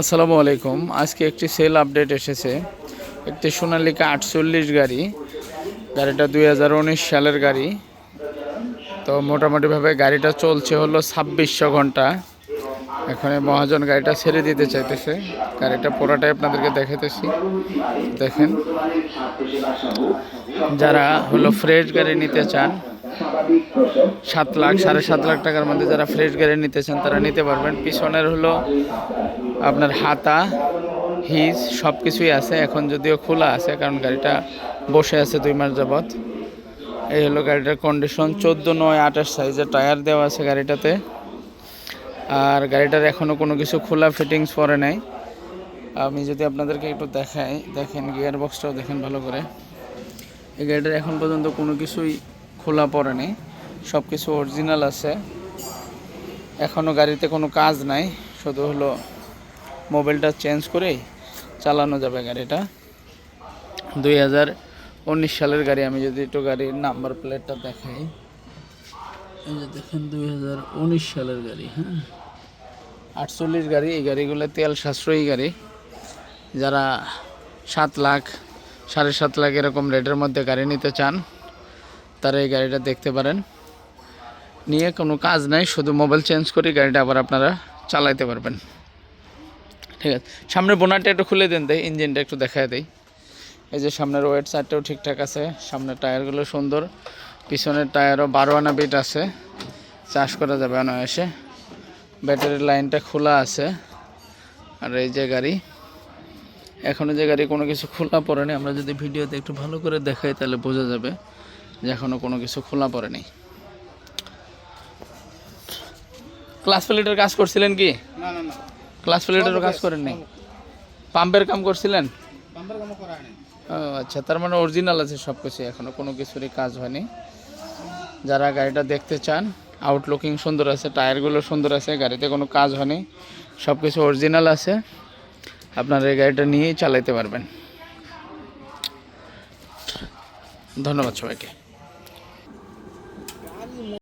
আসসালামু আলাইকুম। আজকে একটি সেল আপডেট এসেছে। একটি সোনালিকা 48 গাড়িটা 2019 সালের গাড়ি। তো মোটামুটিভাবে গাড়িটা চলছে হলো 2600 ঘন্টা। এখানে মহাজন গাড়িটা ছেড়ে দিতে চাইতেছে। গাড়িটা পুরোটাই আপনাদেরকে দেখাতেছি, দেখেন। যারা হলো ফ্রেশ গাড়ি নিতে চান, 7 লাখ 7.5 লাখ টাকার মধ্যে যারা ফ্রেশ গাড়ি নিতে চান তারা নিতে পারবেন। পিছনের হলো আপনার হাতা, হিজ সব কিছুই আছে। এখন যদিও খোলা আছে, কারণ গাড়িটা বসে আছে 2 মাস যাবৎ। এই হলো গাড়িটার কন্ডিশন। 14/9/28 সাইজের টায়ার দেওয়া আছে গাড়িটাতে। আর গাড়িটার এখনও কোনো কিছু খোলা ফিটিংস পরে নাই। আমি যদি আপনাদেরকে একটু দেখাই, দেখেন গিয়ার বক্সটাও দেখেন ভালো করে। এই গাড়িটার এখন পর্যন্ত কোনো কিছুই খোলা পড়ে নেই, সব কিছু অরিজিনাল আছে। এখনও গাড়িতে কোনো কাজ নাই, শুধু হলো মোবিলটা চেঞ্জ করেই চালানো যাবে গাড়িটা। 2019 সালের গাড়ি। আমি যদি একটু গাড়ির নাম্বার প্লেটটা দেখাই, এই যে দেখেন 2019 সালের গাড়ি। হ্যাঁ, 48 গাড়ি। এই গাড়িগুলো তেল সাশ্রয়ী গাড়ি। যারা 7 লাখ 7.5 লাখ এরকম রেটের মধ্যে গাড়ি নিতে চান তারা এই গাড়িটা দেখতে পারেন। নিয়ে কোনো কাজ নাই, শুধু মোবাইল চেঞ্জ করে গাড়িটা আবার আপনারা চালাইতে পারবেন। ঠিক আছে, সামনের বোনারটা একটু খুলে দেন, দেয় ইঞ্জিনটা একটু দেখায় দেয়। এই যে সামনের ওয়েট সাইডটাও ঠিকঠাক আছে, সামনের টায়ারগুলো সুন্দর, পিছনের টায়ারও 12 আনা বিট আছে, চাষ করা যাবে অনায়াসে। ব্যাটারির লাইনটা খোলা আছে। আর এই যে গাড়ি, এখনও যে গাড়ি কোনো কিছু খোলা পড়েনি। আমরা যদি ভিডিওতে একটু ভালো করে দেখাই তাহলে বোঝা যাবে যে এখনও কোনো কিছু খোলা পড়েনি। ক্লাস প্লেটের কাজ করছিলেন কি? না না না, ক্লাস প্লেটেরও কাজ করেন নাই? পাম্পের কাম করছিলেন? পাম্পের কাম করা হয়নি। ও আচ্ছা, তার মানে অরিজিনাল আছে সব কিছু, এখনও কোনো কিছুরই কাজ হয়নি। যারা গাড়িটা দেখতে চান, আউটলুকিং সুন্দর আছে, টায়ারগুলো সুন্দর আছে, গাড়িতে কোনো কাজ হয়নি, সব কিছু অরিজিনাল আছে। আপনারা এই গাড়িটা নিয়েই চালাইতে পারবেন। ধন্যবাদ সবাইকে।